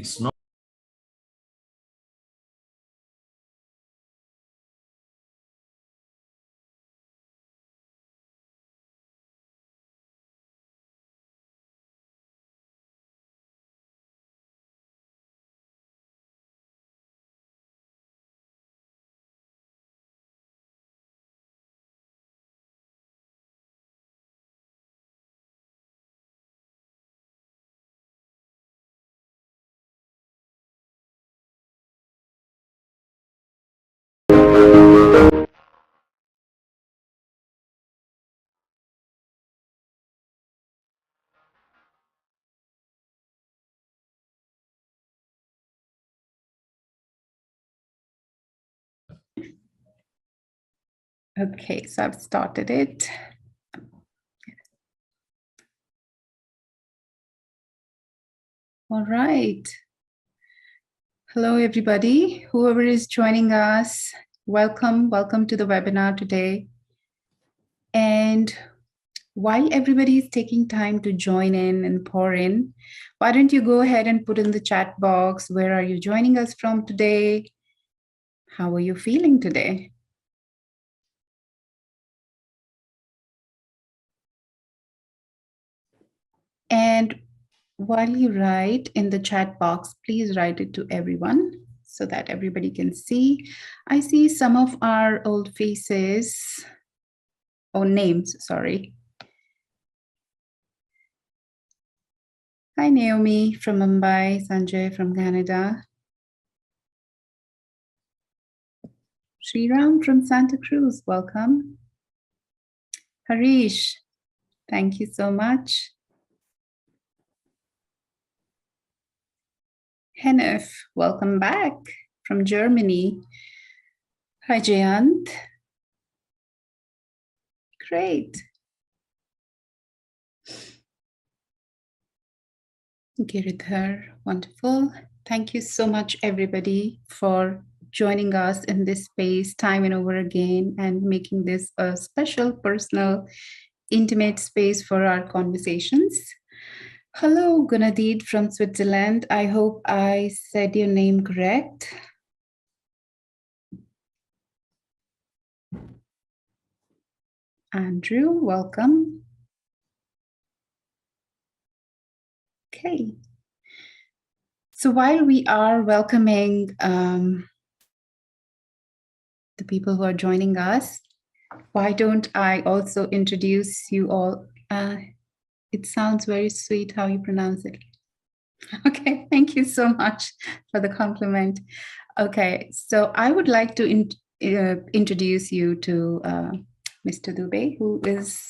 It's not. Okay, so I've started it. All right. Hello, everybody. Whoever is joining us, welcome to the webinar today. And while everybody is taking time to join in and pour in, why don't you go ahead and put in the chat box, where are you joining us from today? How are you feeling today? And while you write in the chat box, please write it to everyone so that everybody can see. I see some of our old faces, or names, sorry. Hi, Naomi from Mumbai, Sanjay from Canada. Sriram from Santa Cruz, welcome. Harish, thank you so much. Henef, welcome back from Germany. Hi, Jayant. Great. Giridhar, wonderful. Thank you so much, everybody, for joining us in this space time and over again and making this a special, personal, intimate space for our conversations. Hello, Gunadid from Switzerland. I hope I said your name correct. Andrew, welcome. Okay. So while we are welcoming the people who are joining us, why don't I also introduce you all? It sounds very sweet how you pronounce it. Okay, thank you so much for the compliment. Okay, so I would like to introduce you to Mr. Dubey, who is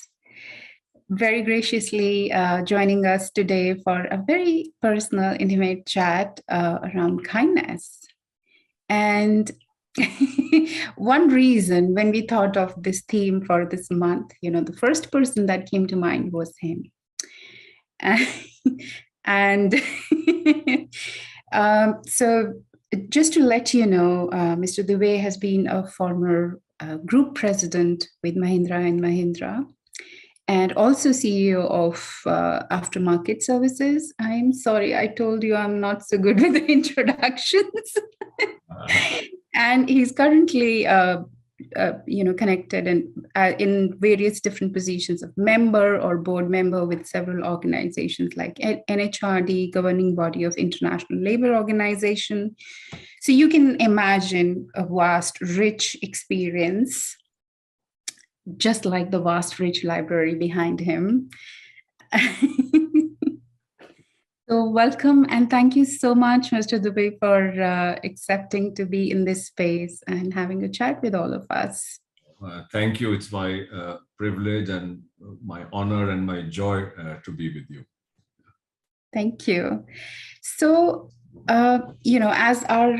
very graciously joining us today for a very personal, intimate chat around kindness. And one reason when we thought of this theme for this month, the first person that came to mind was him. And so just to let you know, Mr. Dubey has been a former group president with Mahindra and Mahindra, and also CEO of Aftermarket Services. I'm sorry, I told you I'm not so good with the introductions. And he's currently connected and in various different positions of member or board member with several organizations like NHRD, governing body of International Labour Organization. So you can imagine a vast, rich experience, just like the vast, rich library behind him. So welcome and thank you so much, Mr. Dubey, for accepting to be in this space and having a chat with all of us. Thank you. It's my privilege and my honor and my joy to be with you. Thank you. So, as our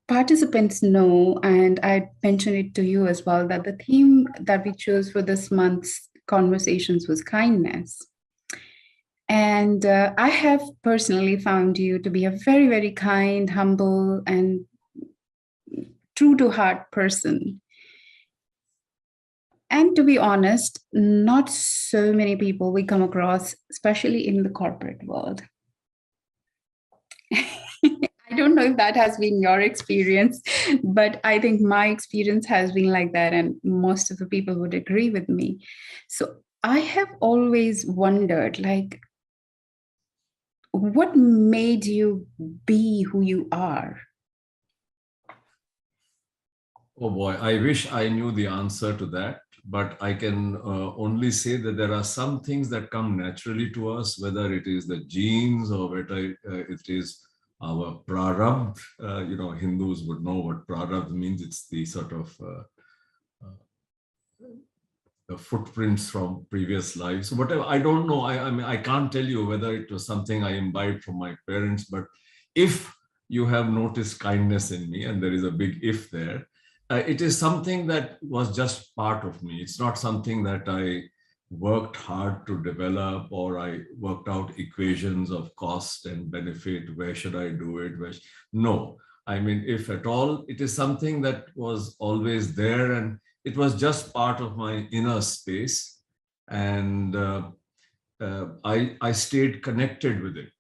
participants know, and I mentioned it to you as well, that the theme that we chose for this month's conversations was kindness. And I have personally found you to be a very, very kind, humble, and true to heart person. And to be honest, not so many people we come across, especially in the corporate world. know if that has been your experience, but I think my experience has been like that, and most of the people would agree with me. So I have always wondered, like, what made you be who you are? Oh boy, I wish I knew the answer to that, but I can only say that there are some things that come naturally to us, whether it is the genes or whether it is our prarabdha. Hindus would know what prarabdha means. It's the sort of the footprints from previous lives. So whatever, I don't know. I mean, I can't tell you whether it was something I imbibed from my parents, but if you have noticed kindness in me, and there is a big if there, it is something that was just part of me. It's not something that I worked hard to develop, or I worked out equations of cost and benefit. Where should I do it? No, I mean, if at all, it is something that was always there, and it was just part of my inner space, and I stayed connected with it.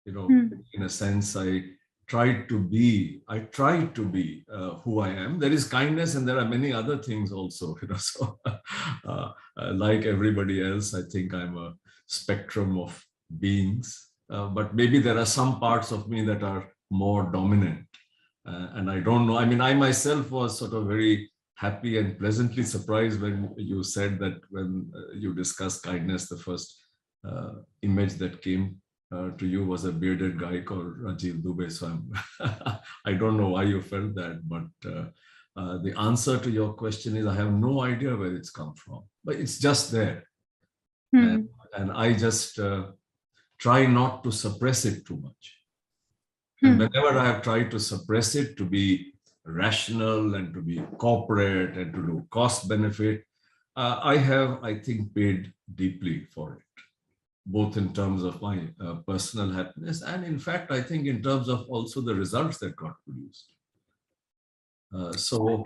In a sense, I tried to be who I am. There is kindness, and there are many other things also. So like everybody else, I think I'm a spectrum of beings, but maybe there are some parts of me that are more dominant, and I don't know. I mean, I myself was sort of very happy and pleasantly surprised when you said that when you discussed kindness, the first image that came to you was a bearded guy called Rajeev Dubey. So I don't know why you felt that, but the answer to your question is I have no idea where it's come from, but it's just there. And I just try not to suppress it too much. And whenever I have tried to suppress it, to be rational and to be corporate and to do cost benefit, I have, I think, paid deeply for it, both in terms of my personal happiness and, in fact, I think in terms of also the results that got produced. So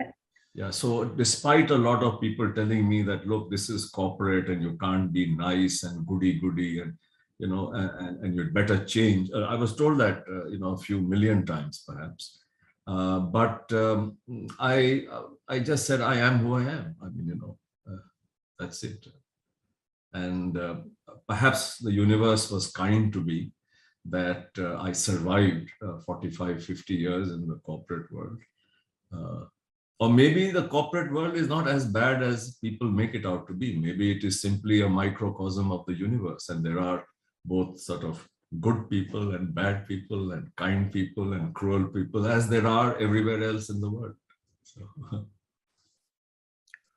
despite a lot of people telling me that, look, this is corporate and you can't be nice and goody and and you'd better change. I was told that a few million times perhaps. But I just said I am who I am. I mean, that's it. And perhaps the universe was kind to me that I survived 45, 50 years in the corporate world. Or maybe the corporate world is not as bad as people make it out to be. Maybe it is simply a microcosm of the universe, and there are both sort of good people and bad people and kind people and cruel people, as there are everywhere else in the world. So.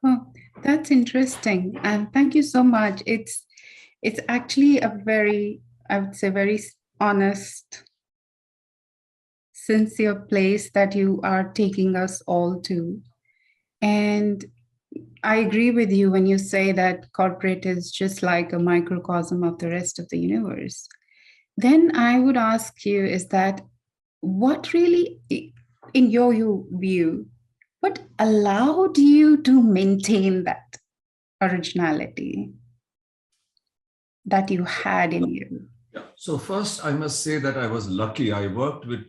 Oh, that's interesting. And thank you so much. It's actually a very, I would say, very honest, sincere place that you are taking us all to. And I agree with you when you say that corporate is just like a microcosm of the rest of the universe. Then I would ask you, is that what really, in your view, what allowed you to maintain that originality that you had in you? Yeah. So first, I must say that I was lucky. I worked with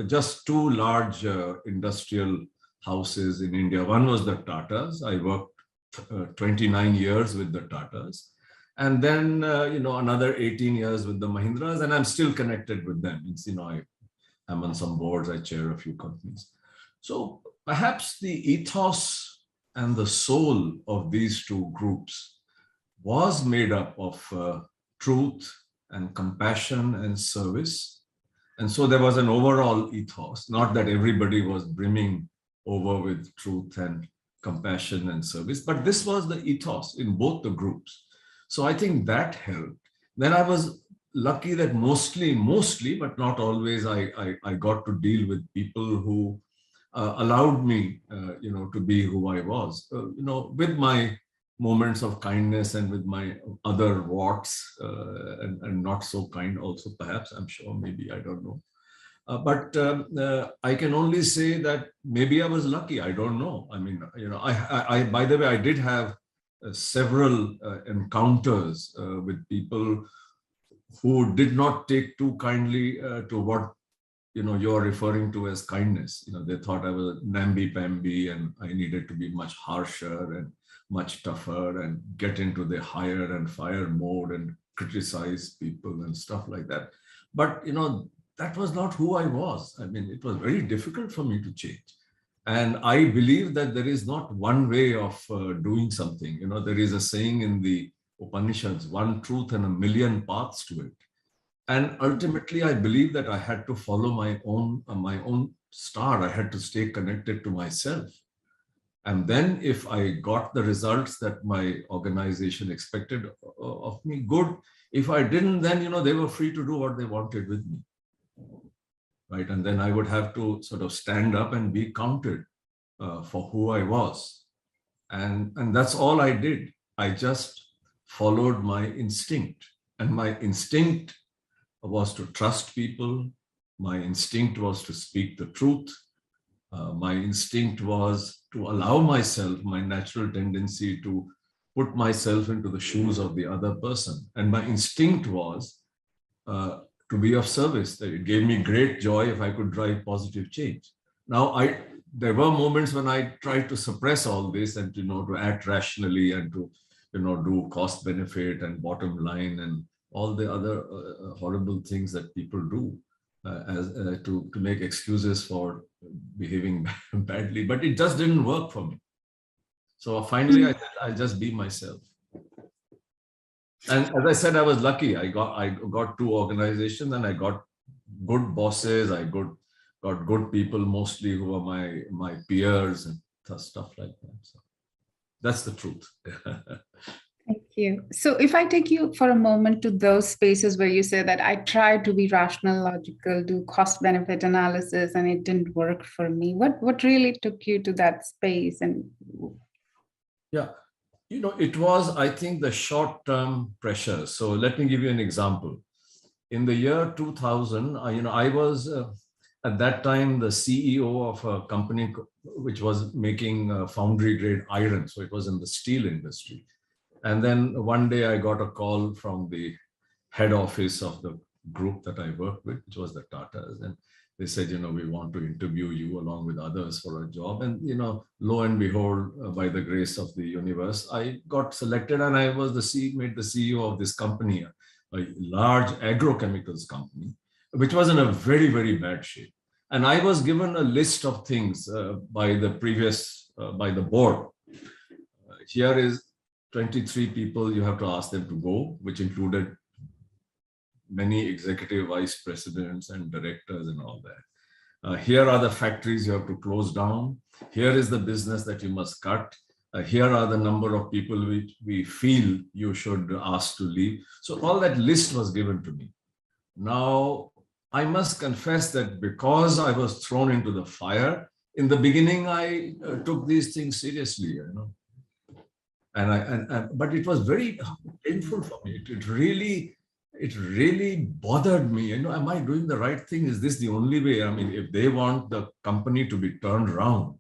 just two large industrial houses in India. One was the Tatas. I worked 29 years with the Tatas. And then, another 18 years with the Mahindras, and I'm still connected with them. It's, I'm on some boards, I chair a few companies. So perhaps the ethos and the soul of these two groups was made up of truth and compassion and service. And so there was an overall ethos, not that everybody was brimming over with truth and compassion and service, but this was the ethos in both the groups. So I think that helped. Then I was lucky that mostly, but not always, I got to deal with people who allowed me, to be who I was, with my moments of kindness and with my other warts and not so kind also, perhaps, I'm sure, maybe, I don't know. But I can only say that maybe I was lucky. I don't know. I mean, I by the way, I did have several encounters with people who did not take too kindly to what you're referring to as kindness. They thought I was namby-pamby and I needed to be much harsher and much tougher and get into the hire and fire mode and criticize people and stuff like that. But, that was not who I was. I mean, it was very difficult for me to change. And I believe that there is not one way of doing something. There is a saying in the Upanishads, one truth and a million paths to it. And ultimately, I believe that I had to follow my own star. I had to stay connected to myself. And then if I got the results that my organization expected of me, good. If I didn't, then, they were free to do what they wanted with me. Right. And then I would have to sort of stand up and be counted for who I was. And that's all I did. I just followed my instinct. And my instinct was to trust people. My instinct was to speak the truth. My instinct was to allow myself, my natural tendency to put myself into the shoes of the other person. And my instinct was to be of service. It gave me great joy if I could drive positive change. Now, there were moments when I tried to suppress all this and to act rationally and to do cost benefit and bottom line and all the other horrible things that people do to make excuses for behaving badly. But it just didn't work for me. So finally, I said, I'll just be myself. And as I said, I was lucky. I got two organizations and I got good bosses. I got good people, mostly who are my peers and stuff like that. So that's the truth. Thank you. So if I take you for a moment to those spaces where you say that I tried to be rational, logical, do cost benefit analysis, and it didn't work for me, what really took you to that space? And yeah, it was, I think, the short-term pressure. So let me give you an example. In the year 2000, I was at that time the CEO of a company which was making foundry-grade iron. So it was in the steel industry. And then one day I got a call from the head office of the group that I worked with, which was the Tatas. And they said, we want to interview you along with others for a job. And, lo and behold, by the grace of the universe, I got selected and I was made the CEO of this company, a large agrochemicals company, which was in a very, very bad shape. And I was given a list of things by the board. Here is 23 people you have to ask them to go, which included many executive vice presidents and directors and all that. Here are the factories you have to close down. Here is the business that you must cut. Here are the number of people which we feel you should ask to leave. So all that list was given to me. Now, I must confess that because I was thrown into the fire, in the beginning, I took these things seriously, but it was very painful for me. It really bothered me. Am I doing the right thing? Is this the only way? I mean, if they want the company to be turned around,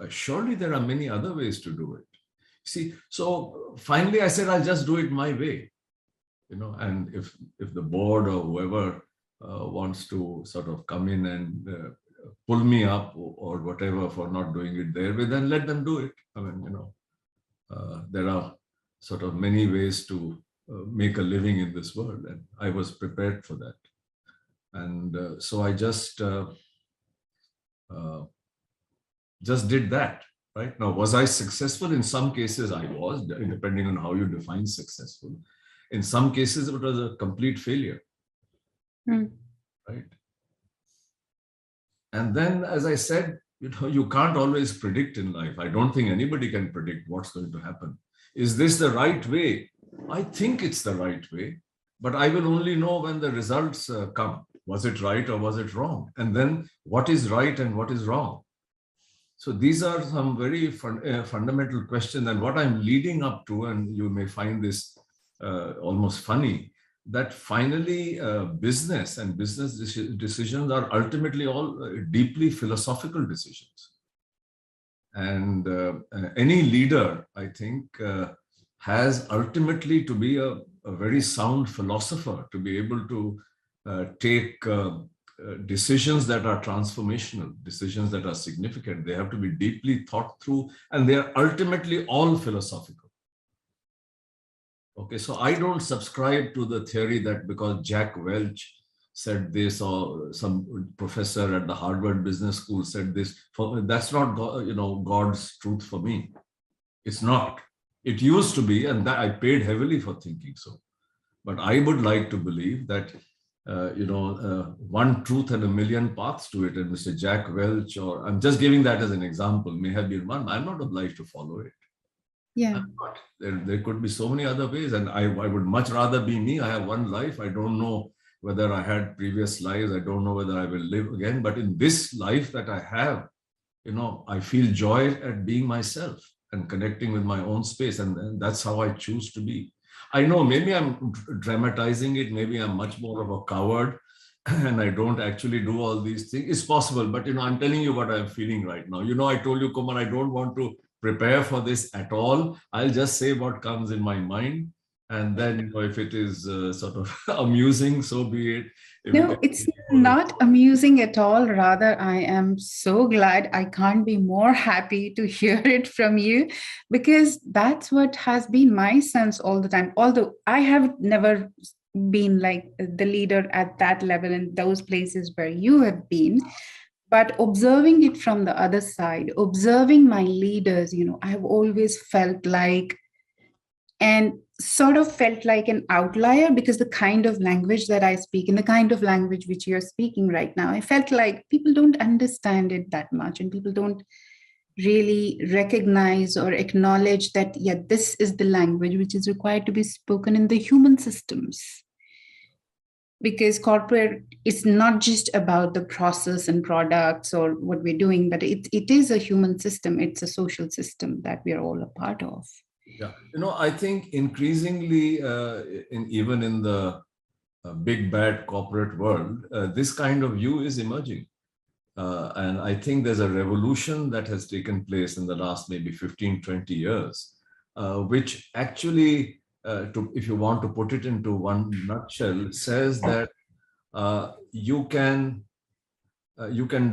surely there are many other ways to do it. See, so finally I said, I'll just do it my way. And if the board or whoever wants to sort of come in and pull me up or whatever for not doing it their way, then let them do it. I mean, there are sort of many ways to make a living in this world, and I was prepared for that. And so I just did that. Right now, was I successful? In some cases, I was, depending on how you define successful. In some cases, it was a complete failure. Right. And then, as I said, you can't always predict in life. I don't think anybody can predict what's going to happen. Is this the right way? I think it's the right way, but I will only know when the results come. Was it right or was it wrong? And then what is right and what is wrong? So these are some very fundamental questions, and what I'm leading up to, and you may find this almost funny, that finally business and business decisions are ultimately all deeply philosophical decisions. And any leader, I think, has ultimately to be a very sound philosopher, to be able to take decisions that are transformational, decisions that are significant, they have to be deeply thought through, and they are ultimately all philosophical. Okay, so I don't subscribe to the theory that because Jack Welch said this or some professor at the Harvard Business School said this, that's not God's truth for me. It's not. It used to be, and that I paid heavily for thinking so. But I would like to believe that one truth and a million paths to it. And Mr. Jack Welch, or I'm just giving that as an example, may have been one. I'm not obliged to follow it. Yeah. There could be so many other ways, and I would much rather be me. I have one life. I don't know whether I had previous lives. I don't know whether I will live again. But in this life that I have, I feel joy at being myself and connecting with my own space. And that's how I choose to be. I know maybe I'm dramatizing it. Maybe I'm much more of a coward and I don't actually do all these things. It's possible, but I'm telling you what I'm feeling right now. I told you, Kumar, I don't want to prepare for this at all. I'll just say what comes in my mind. And then if it is sort of amusing, so be it. No, it's not amusing at all. Rather, I am so glad. I can't be more happy to hear it from you, because that's what has been my sense all the time. Although I have never been like the leader at that level in those places where you have been, but observing it from the other side, observing my leaders, I've always felt like, and sort of felt like an outlier, because the kind of language that I speak and the kind of language which you're speaking right now, I felt like people don't understand it that much, and people don't really recognize or acknowledge that, yeah, this is the language which is required to be spoken in the human systems. Because corporate is not just about the process and products or what we're doing, but it is a human system. It's a social system that we are all a part of. Yeah, I think increasingly, even in the big bad corporate world, this kind of view is emerging. And I think there's a revolution that has taken place in the last maybe 15, 20 years, which actually, if you want to put it into one nutshell, says that you can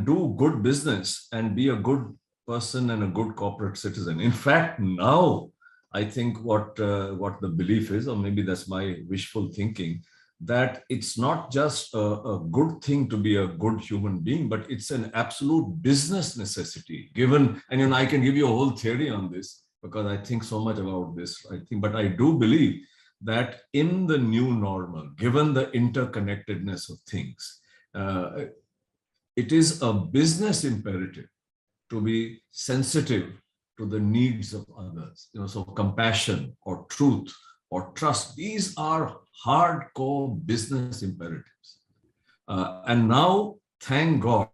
do good business and be a good person and a good corporate citizen. In fact, now I think what the belief is, or maybe that's my wishful thinking, that it's not just a good thing to be a good human being, but it's an absolute business necessity. Given, and I can give you a whole theory on this because I think so much about this. But I do believe that in the new normal, given the interconnectedness of things, it is a business imperative to be sensitive to the needs of others. So compassion or truth or trust, these are hardcore business imperatives. And now, thank God,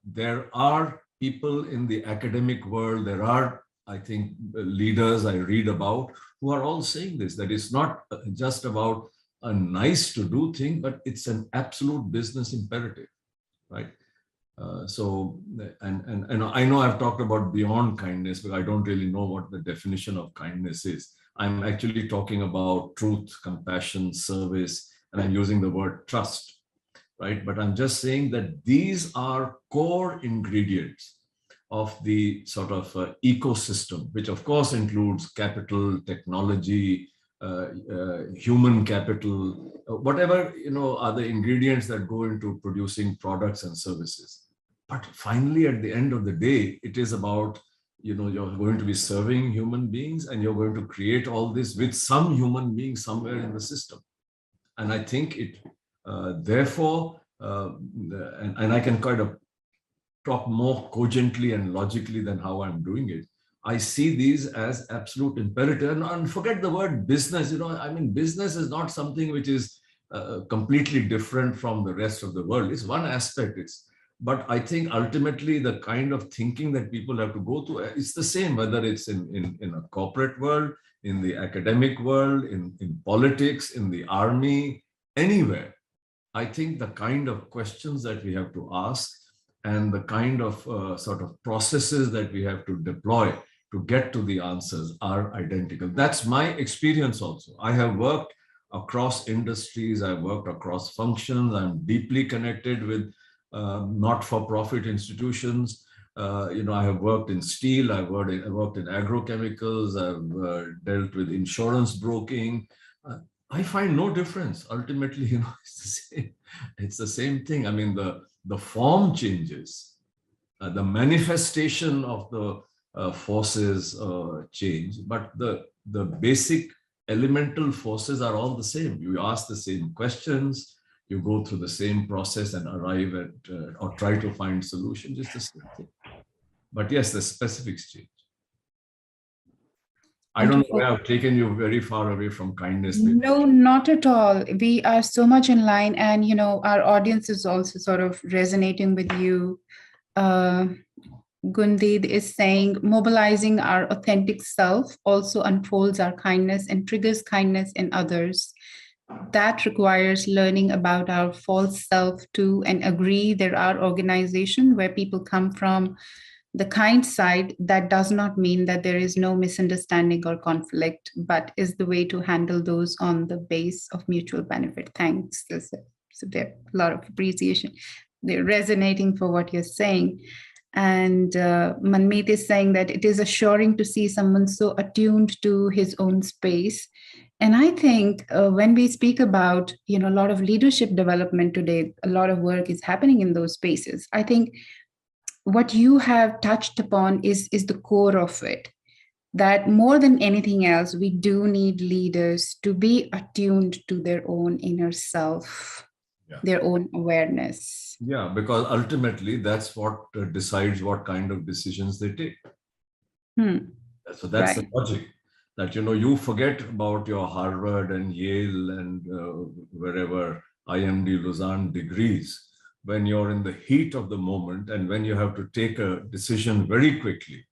there are people in the academic world, there are, I think, leaders I read about who are all saying this, that it's not just about a nice to do thing, but it's an absolute business imperative, right? And I know I've talked about beyond kindness, but I don't really know what the definition of kindness is. I'm actually talking about truth, compassion, service, and I'm using the word trust, right? But I'm just saying that these are core ingredients of the sort of ecosystem, which of course includes capital, technology, human capital, whatever, are the ingredients that go into producing products and services. But finally, at the end of the day, it is about, you're going to be serving human beings and you're going to create all this with some human being somewhere in the system. And I think it, therefore, and I can kind of talk more cogently and logically than how I'm doing it. I see these as absolute imperative. And forget the word business. Business is not something which is completely different from the rest of the world. It's one aspect. But I think ultimately the kind of thinking that people have to go through, it's the same, whether it's in a corporate world, in the academic world, in politics, in the army, anywhere. I think the kind of questions that we have to ask and the kind of sort of processes that we have to deploy to get to the answers are identical. That's my experience also. I have worked across industries, I've worked across functions, I'm deeply connected with not-for-profit institutions. I have worked in steel, I worked in agrochemicals, I've dealt with insurance broking. I find no difference. Ultimately, it's the same. It's the same thing. I mean, the form changes, the manifestation of the forces change, but the basic elemental forces are all the same. You ask the same questions, you go through the same process and arrive at or try to find solutions. It's the same thing. But yes, the specifics change. I don't know Wonderful. where I've taken you very far away from kindness. No, not at all. We are so much in line, and our audience is also sort of resonating with you. Gundid is saying mobilizing our authentic self also unfolds our kindness and triggers kindness in others. That requires learning about our false self too, and agree there are organizations where people come from the kind side. That does not mean that there is no misunderstanding or conflict, but is the way to handle those on the base of mutual benefit. Thanks. So there a lot of appreciation. They're resonating for what you're saying. And Manmeet is saying that it is assuring to see someone so attuned to his own space. And I think when we speak about, a lot of leadership development today, a lot of work is happening in those spaces. I think what you have touched upon is the core of it, that more than anything else, we do need leaders to be attuned to their own inner self, their own awareness. Yeah, because ultimately that's what decides what kind of decisions they take. So that's the logic. That you forget about your Harvard and Yale and wherever IMD Lausanne degrees when you're in the heat of the moment and when you have to take a decision very quickly.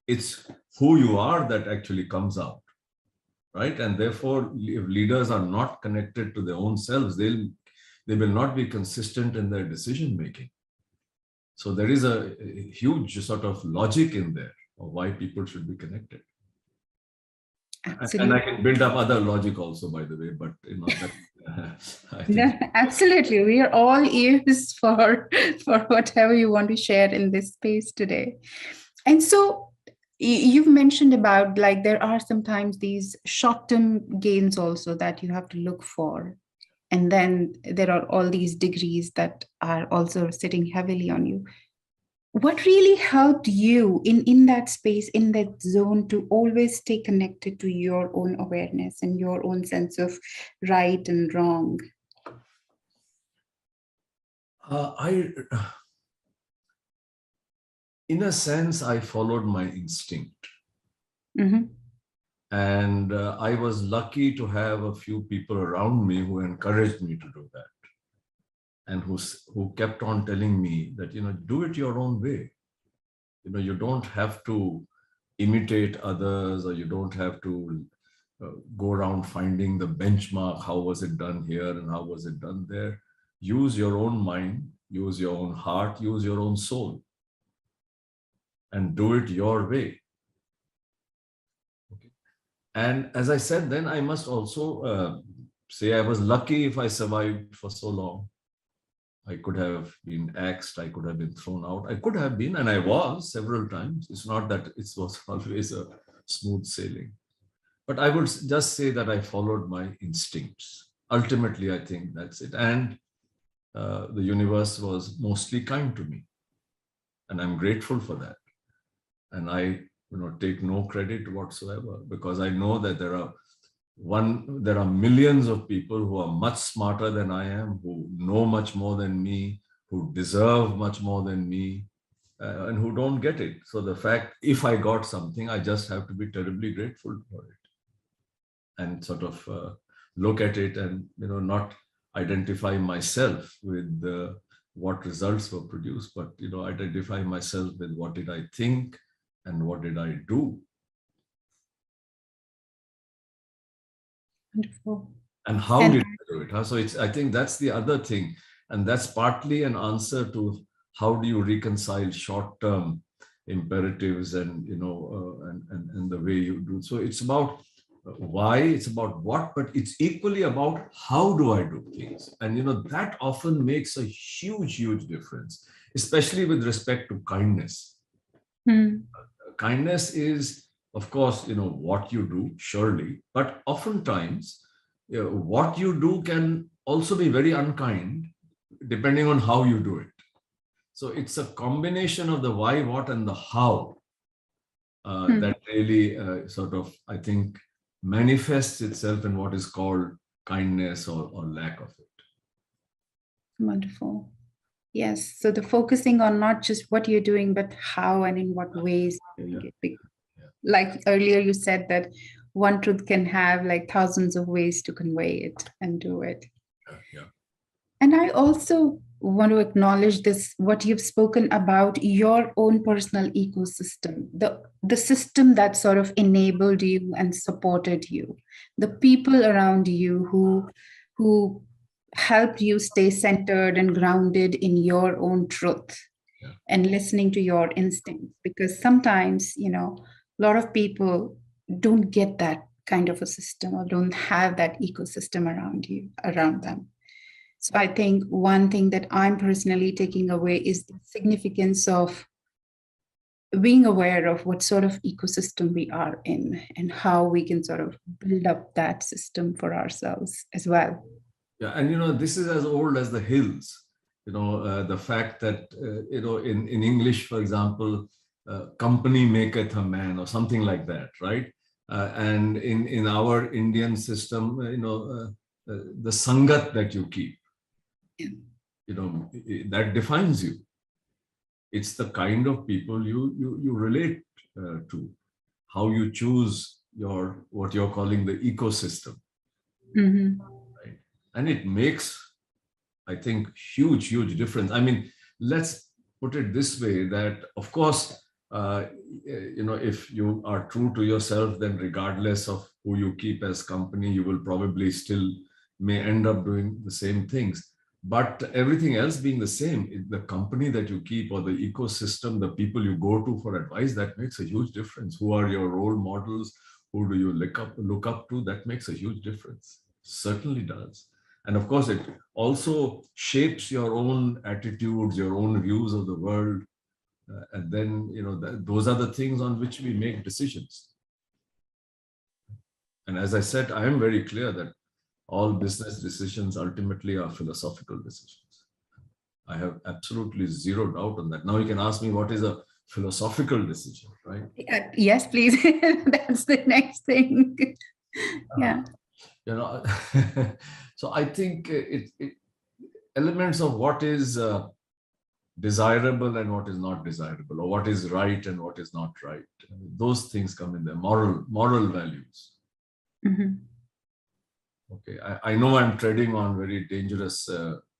It's who you are that actually comes out, right? And therefore, if leaders are not connected to their own selves, they will not be consistent in their decision making. So there is a huge sort of logic in there of why people should be connected. Absolutely. And I can build up other logic also, by the way, but I think absolutely. We are all ears for whatever you want to share in this space today. And so you've mentioned about, like, there are sometimes these short-term gains also that you have to look for. And then there are all these degrees that are also sitting heavily on you. What really helped you in that space, in that zone, to always stay connected to your own awareness and your own sense of right and wrong? In a sense, I followed my instinct. Mm-hmm. And I was lucky to have a few people around me who encouraged me to do that. And who kept on telling me that, do it your own way. You don't have to imitate others, or you don't have to go around finding the benchmark. How was it done here and how was it done there? Use your own mind, use your own heart, use your own soul, and do it your way. Okay. And as I said, then I must also say I was lucky if I survived for so long. I could have been axed, I could have been thrown out, I could have been, and I was several times. It's not that it was always a smooth sailing. But I would just say that I followed my instincts. Ultimately, I think that's it. And the universe was mostly kind to me. And I'm grateful for that. And I take no credit whatsoever, because I know that there are millions of people who are much smarter than I am, who know much more than me, who deserve much more than me, and who don't get it. So the fact, if I got something, I just have to be terribly grateful for it, and sort of look at it and not identify myself with what results were produced, but identify myself with what did I think and what did I do. Wonderful. And how did I do it? So I think that's the other thing. And that's partly an answer to how do you reconcile short-term imperatives and, and the way you do. So it's about why, it's about what, but it's equally about how do I do things. And that often makes a huge difference, especially with respect to kindness. Hmm. Kindness is, of course, what you do, surely, but oftentimes what you do can also be very unkind depending on how you do it. So it's a combination of the why, what, and the how that really sort of, I think, manifests itself in what is called kindness or lack of it. Wonderful. Yes. So the focusing on not just what you're doing, but how and in what ways you're doing it. Like earlier you said that one truth can have like thousands of ways to convey it and do it. Yeah. And I also want to acknowledge this, what you've spoken about your own personal ecosystem, the system that sort of enabled you and supported you, the people around you who helped you stay centered and grounded in your own truth and listening to your instincts. Because sometimes, a lot of people don't get that kind of a system or don't have that ecosystem around them. So I think one thing that I'm personally taking away is the significance of being aware of what sort of ecosystem we are in and how we can sort of build up that system for ourselves as well. Yeah, and this is as old as the hills. The fact that in English, for example, company maketh a man, or something like that, right? And in our Indian system, the sangat that you keep, that defines you. It's the kind of people you relate to, how you choose what you're calling the ecosystem. Mm-hmm. Right? And it makes, I think, huge difference. I mean, let's put it this way, that of course, if you are true to yourself, then regardless of who you keep as company, you will probably still may end up doing the same things. But everything else being the same, the company that you keep or the ecosystem, the people you go to for advice, that makes a huge difference. Who are your role models? Who do you look up to? That makes a huge difference. Certainly does. And of course, it also shapes your own attitudes, your own views of the world. And then, those are the things on which we make decisions. And as I said, I am very clear that all business decisions ultimately are philosophical decisions. I have absolutely zero doubt on that. Now you can ask me, what is a philosophical decision, right? Yes, please. That's the next thing. Yeah. So I think elements of what is desirable and what is not desirable, or what is right and what is not right, those things come in there. Moral values. Mm-hmm. Okay, I know I'm treading on very dangerous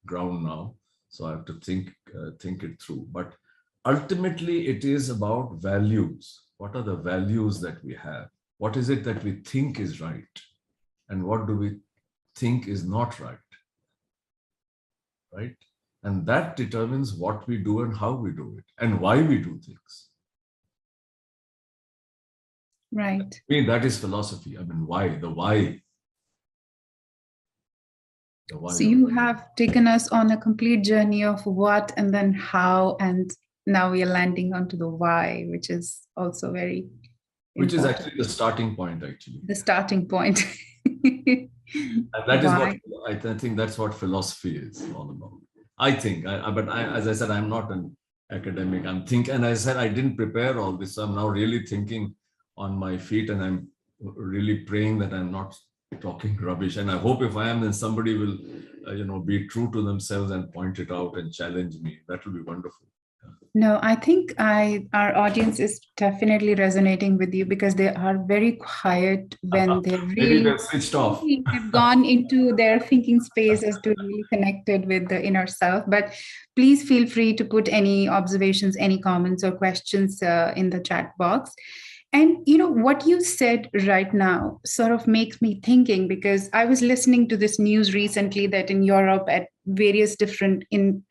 ground now, so I have to think it through. But ultimately, it is about values. What are the values that we have? What is it that we think is right? And what do we think is not right? Right? And that determines what we do and how we do it and why we do things. Right. I mean, that is philosophy. I mean, why? The why. So you have taken us on a complete journey of what and then how, and now we are landing onto the why, which is also very which important. is actually the starting point, actually. The starting point. And that is Why? what I think that's what philosophy is all about. I think, as I said, I'm not an academic. I'm thinking, and I said I didn't prepare all this. So I'm now really thinking on my feet, and I'm really praying that I'm not talking rubbish. And I hope if I am, then somebody will, be true to themselves and point it out and challenge me. That will be wonderful. No, I think our audience is definitely resonating with you because they are very quiet when they're Maybe really they're switched off. They've gone into their thinking space as to really connected with the inner self. But please feel free to put any observations, any comments or questions in the chat box. And what you said right now sort of makes me thinking, because I was listening to this news recently that in Europe at various different in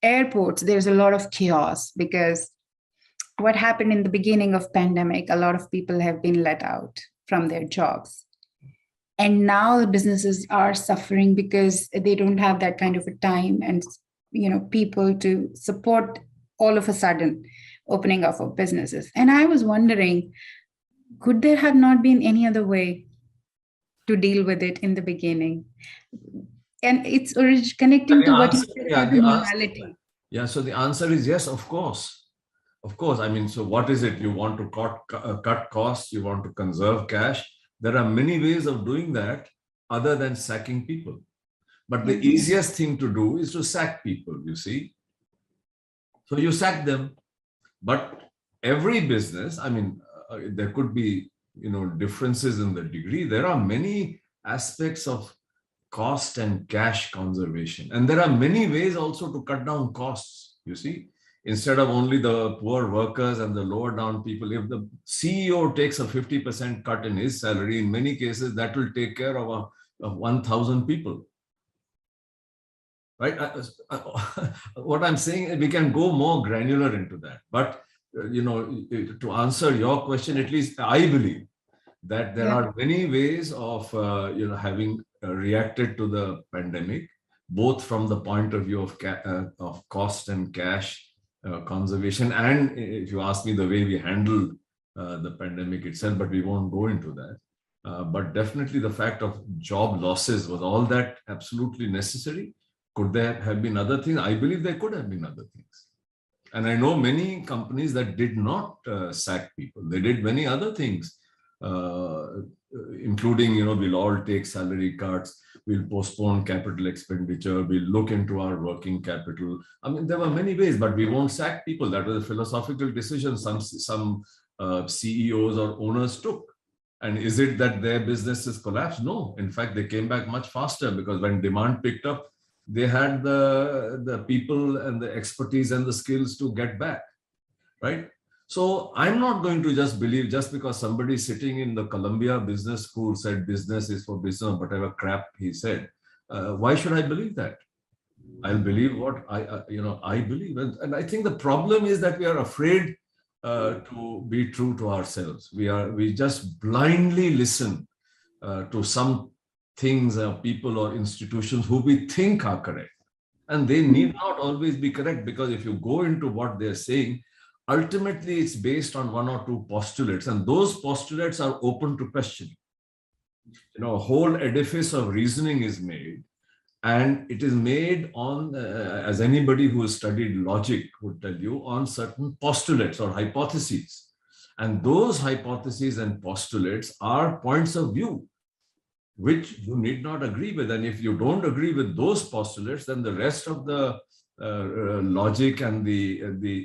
airports, there's a lot of chaos because what happened in the beginning of pandemic, a lot of people have been let out from their jobs. And now the businesses are suffering because they don't have that kind of a time and people to support all of a sudden opening up of businesses. And I was wondering, could there have not been any other way to deal with it in the beginning? And it's connecting The to what you answer, said yeah, about the the answer, morality. yeah. So the answer is yes, of course. Of course. I mean, so what is it? You want to cut costs, you want to conserve cash. There are many ways of doing that other than sacking people. But the easiest thing to do is to sack people, you see. So you sack them. But every business, I mean, there could be, differences in the degree. There are many aspects of cost and cash conservation. And there are many ways also to cut down costs, you see. Instead of only the poor workers and the lower down people, if the CEO takes a 50% cut in his salary, in many cases, that will take care of 1,000 people. Right? What I'm saying, we can go more granular into that. But, to answer your question, at least I believe that there are many ways of, having reacted to the pandemic, both from the point of view of cost and cash conservation. And if you ask me, the way we handled the pandemic itself, but we won't go into that. But definitely the fact of job losses, was all that absolutely necessary? Could there have been other things? I believe there could have been other things. And I know many companies that did not sack people. They did many other things, including, we'll all take salary cuts, we'll postpone capital expenditure, we'll look into our working capital. I mean, there were many ways, but we won't sack people. That was a philosophical decision some CEOs or owners took. And is it that their businesses collapsed? No. In fact, they came back much faster, because when demand picked up, they had the people and the expertise and the skills to get back, right? So I'm not going to just believe, just because somebody sitting in the Columbia Business School said business is for business, whatever crap he said. Why should I believe that? I'll believe what I believe. And I think the problem is that we are afraid to be true to ourselves. We just blindly listen to some things, people or institutions who we think are correct. And they need not always be correct, because if you go into what they're saying, ultimately it's based on one or two postulates, and those postulates are open to question. A whole edifice of reasoning is made, and it is made on, as anybody who has studied logic would tell you, on certain postulates or hypotheses. And those hypotheses and postulates are points of view which you need not agree with. And if you don't agree with those postulates, then the rest of the logic and the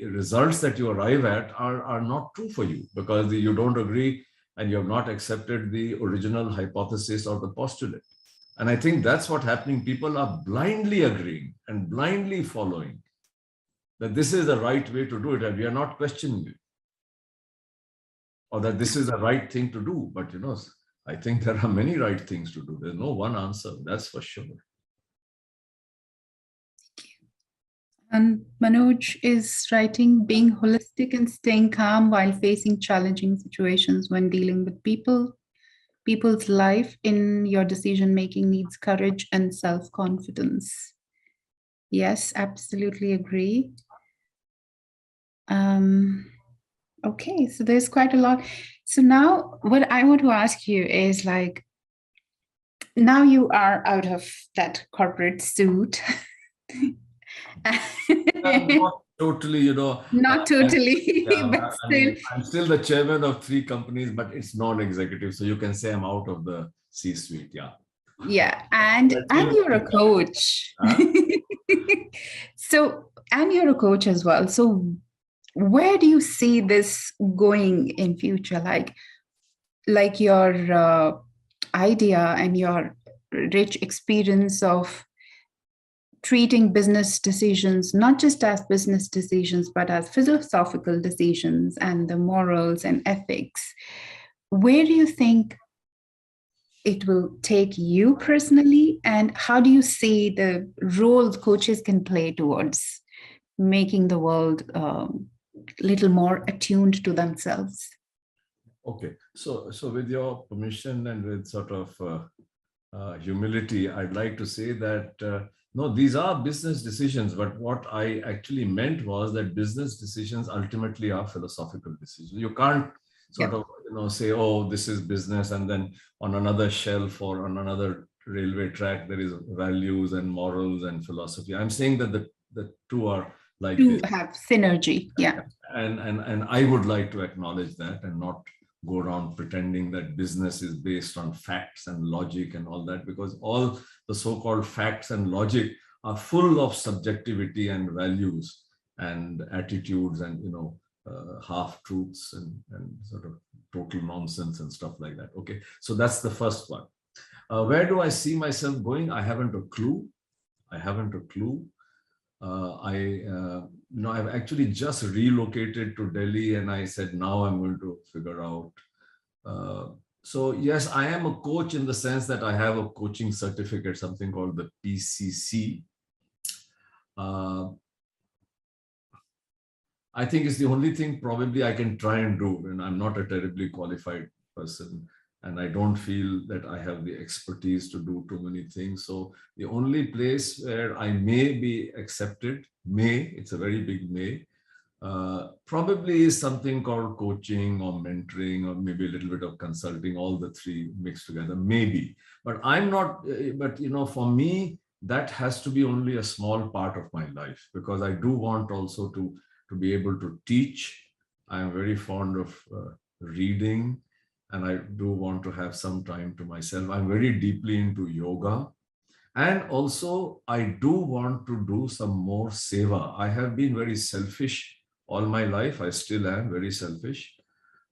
results that you arrive at are not true for you, because you don't agree and you have not accepted the original hypothesis or the postulate. And I think that's what's happening. People are blindly agreeing and blindly following that this is the right way to do it, and we are not questioning it, or that this is the right thing to do. But I think there are many right things to do. There's no one answer, that's for sure. And Manoj is writing, being holistic and staying calm while facing challenging situations when dealing with people's life in your decision making needs courage and self-confidence. Yes, absolutely agree. Okay, so there's quite a lot. So now what I want to ask you is, like, now you are out of that corporate suit. Not totally, Not totally, but still. I'm still the chairman of 3 companies, but it's non-executive. So you can say I'm out of the C-suite. Yeah. Yeah. And you're a coach. Huh? And you're a coach as well. So where do you see this going in future? Like your idea and your rich experience of treating business decisions, not just as business decisions, but as philosophical decisions and the morals and ethics. Where do you think it will take you personally? And how do you see the role coaches can play towards making the world a little more attuned to themselves? Okay. So with your permission and with sort of humility, I'd like to say that no, these are business decisions. But what I actually meant was that business decisions ultimately are philosophical decisions. You can't sort Yep. of say, oh, this is business, and then on another shelf or on another railway track there is values and morals and philosophy. I'm saying that the two are like To this, have synergy. Yeah. and I would like to acknowledge that and not go around pretending that business is based on facts and logic and all that, because all the so-called facts and logic are full of subjectivity and values and attitudes and half truths and sort of total nonsense and stuff like that. Okay, so that's the first one. Where do I see myself going? I haven't a clue. I haven't a clue. I've actually just relocated to Delhi, and I said now I'm going to figure out. Uh, so yes, I am a coach in the sense that I have a coaching certificate, something called the PCC. Uh, I think it's the only thing probably I can try and do, and I'm not a terribly qualified person, and I don't feel that I have the expertise to do too many things. So the only place where I may be accepted, it's a very big may, probably is something called coaching or mentoring or maybe a little bit of consulting, all the three mixed together, maybe. But I'm not, but for me, that has to be only a small part of my life, because I do want also to be able to teach. I am very fond of reading, and I do want to have some time to myself. I'm very deeply into yoga. And also, I do want to do some more seva. I have been very selfish all my life. I still am very selfish.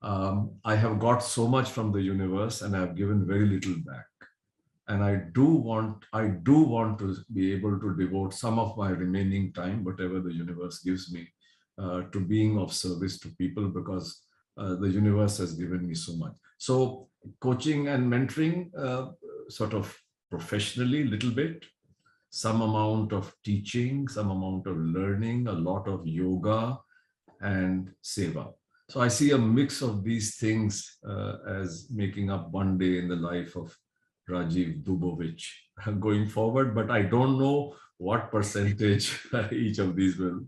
I have got so much from the universe, and I have given very little back. And I do want to be able to devote some of my remaining time, whatever the universe gives me, to being of service to people, because the universe has given me so much. So coaching and mentoring, sort of professionally, little bit, some amount of teaching, some amount of learning, a lot of yoga and seva. So I see a mix of these things as making up one day in the life of Rajeev Dubovich going forward, but I don't know what percentage each of these will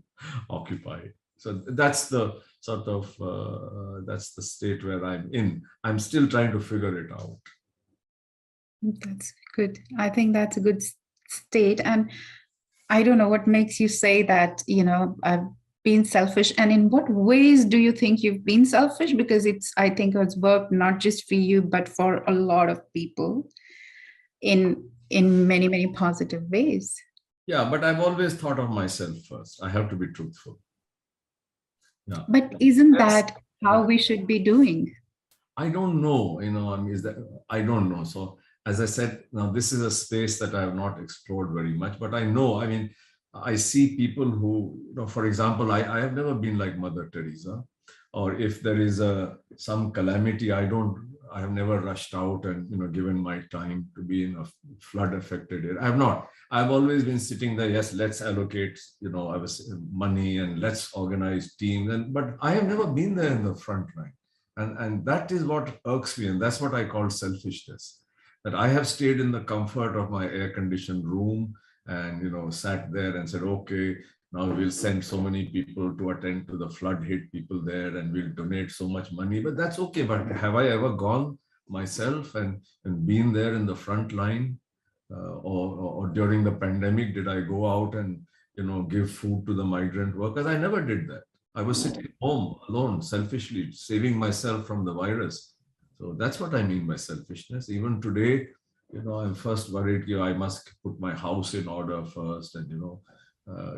occupy. So that's the sort of that's the state where I'm in. I'm still trying to figure it out. That's good. I think that's a good state. And I don't know what makes you say that, I've been selfish. And in what ways do you think you've been selfish? Because I think it's worked not just for you, but for a lot of people in many, many positive ways. Yeah, but I've always thought of myself first. I have to be truthful. Yeah. But isn't That's, that how we should be doing? I don't know, I mean, is that I don't know. So as I said, now this is a space that I have not explored very much, but I know, I mean, I see people who, for example, I have never been like Mother Teresa, or if there is some calamity, I have never rushed out and, given my time to be in a flood affected area. I have not. I've always been sitting there. Yes, let's allocate, I was money and let's organize teams. But I have never been there in the front line. And that is what irks me. And that's what I call selfishness, that I have stayed in the comfort of my air conditioned room and, sat there and said, okay, now we'll send so many people to attend to the flood hit people there, and we'll donate so much money. But that's okay. But have I ever gone myself and been there in the front line? Or during the pandemic, did I go out and, give food to the migrant workers? I never did that. I was sitting home alone, selfishly saving myself from the virus. So that's what I mean by selfishness. Even today, I'm first worried, I must put my house in order first and,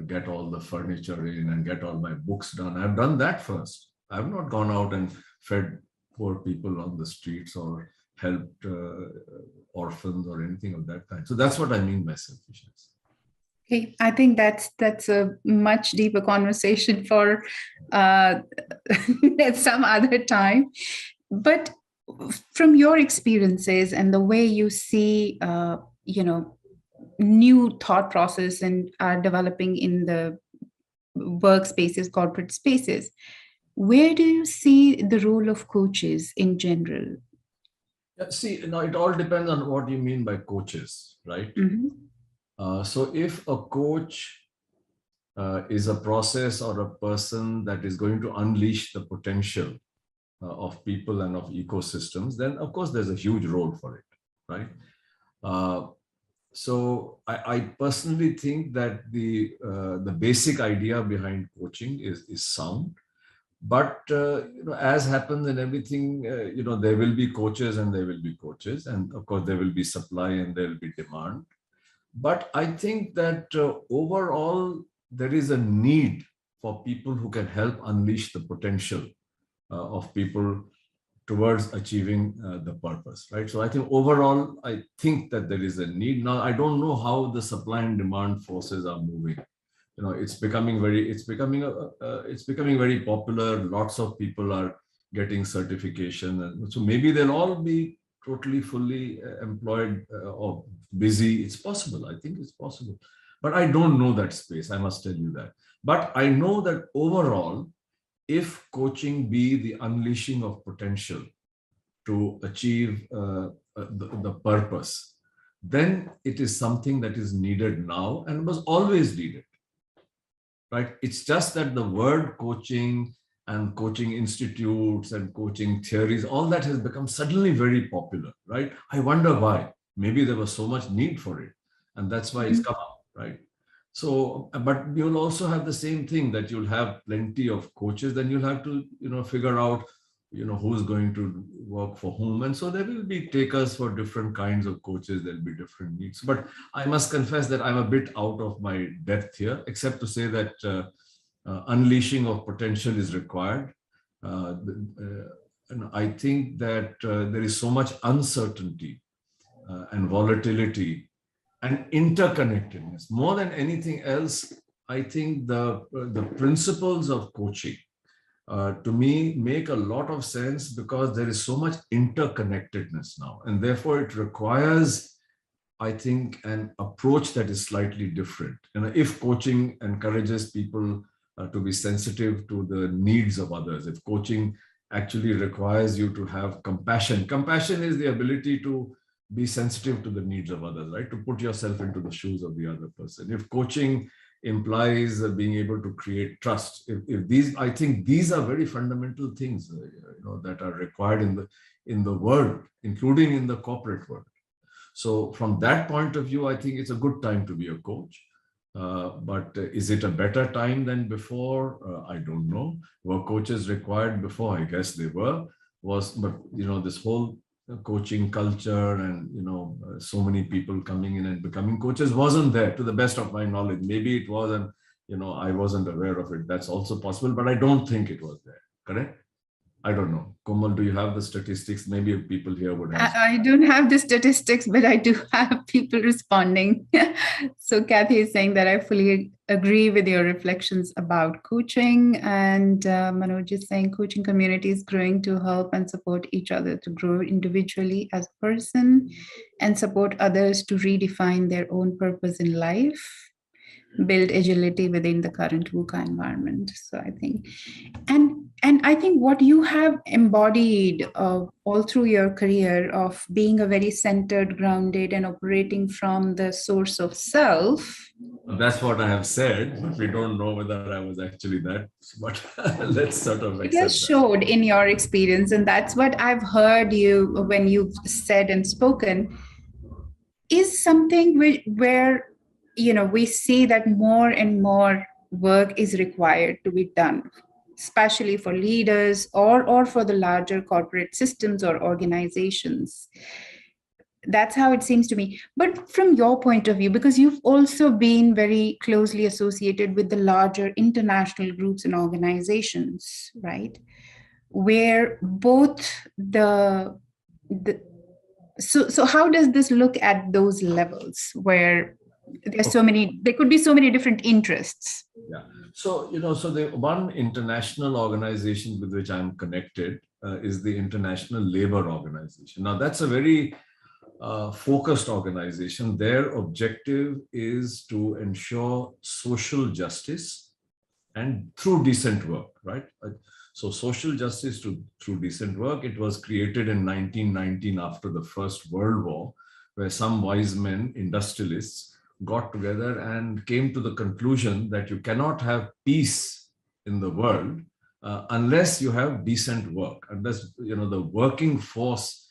get all the furniture in and get all my books done. I've done that first. I've not gone out and fed poor people on the streets or helped orphans or anything of that kind. So that's what I mean by selfishness. Okay, I think that's a much deeper conversation for at some other time. But from your experiences and the way you see, new thought process and are developing in the workspaces, corporate spaces, Where do you see the role of coaches in general? Yeah, see, now it all depends on what you mean by coaches, right? So if a coach is a process or a person that is going to unleash the potential of people and of ecosystems, then of course there's a huge role for it, right? Uh, so I personally think that the basic idea behind coaching is sound, but as happens in everything, there will be coaches and there will be coaches, and of course there will be supply and there will be demand. But I think that overall, there is a need for people who can help unleash the potential of people towards achieving the purpose, right? So I think overall, I think that there is a need. Now, I don't know how the supply and demand forces are moving. It's becoming very popular. Lots of people are getting certification, and so maybe they'll all be totally fully employed or busy. It's possible. I think it's possible, but I don't know that space, I must tell you that. But I know that overall, if coaching be the unleashing of potential to achieve the purpose, then it is something that is needed now and was always needed, right? It's just that the word coaching and coaching institutes and coaching theories, all that has become suddenly very popular, right? I wonder why. Maybe there was so much need for it, and that's why it's come up, right? So, but you'll also have the same thing, that you'll have plenty of coaches, then you'll have to, figure out, who's going to work for whom. And so there will be takers for different kinds of coaches, there'll be different needs. But I must confess that I'm a bit out of my depth here, except to say that unleashing of potential is required. And I think that there is so much uncertainty and volatility and interconnectedness. More than anything else, I think the principles of coaching, to me, make a lot of sense because there is so much interconnectedness now. And therefore, it requires, I think, an approach that is slightly different. If coaching encourages people to be sensitive to the needs of others, if coaching actually requires you to have compassion, compassion is the ability to be sensitive to the needs of others, right? To put yourself into the shoes of the other person. If coaching implies being able to create trust, if these, I think these are very fundamental things, that are required in the world, including in the corporate world. So from that point of view, I think it's a good time to be a coach. But is it a better time than before? I don't know. Were coaches required before? I guess they were. But this whole coaching culture and so many people coming in and becoming coaches wasn't there, to the best of my knowledge. Maybe it was, and I wasn't aware of it. That's also possible, but I don't think it was there. Correct? I don't know. Komal, do you have the statistics? Maybe people here would have. I don't have the statistics, but I do have people responding. So Kathy is saying that I fully agree with your reflections about coaching. And Manoj is saying coaching community is growing to help and support each other to grow individually as a person and support others to redefine their own purpose in life, build agility within the current VUCA environment. So I think, and I think what you have embodied all through your career of being a very centered, grounded, and operating from the source of self. That's what I have said, but we don't know whether I was actually that. But let's sort of accept It has showed in your experience, and that's what I've heard you when you've said and spoken, is something where we see that more and more work is required to be done, especially for leaders or for the larger corporate systems or organizations. That's how it seems to me. But from your point of view, because you've also been very closely associated with the larger international groups and organizations, right? Where both so how does this look at those levels where there could be so many different interests? Yeah. So, so the one international organization with which I'm connected is the International Labour Organization. Now, that's a very focused organization. Their objective is to ensure social justice and through decent work, right? So social justice through decent work, it was created in 1919 after the First World War, where some wise men, industrialists, got together and came to the conclusion that you cannot have peace in the world unless you have decent work, unless the working force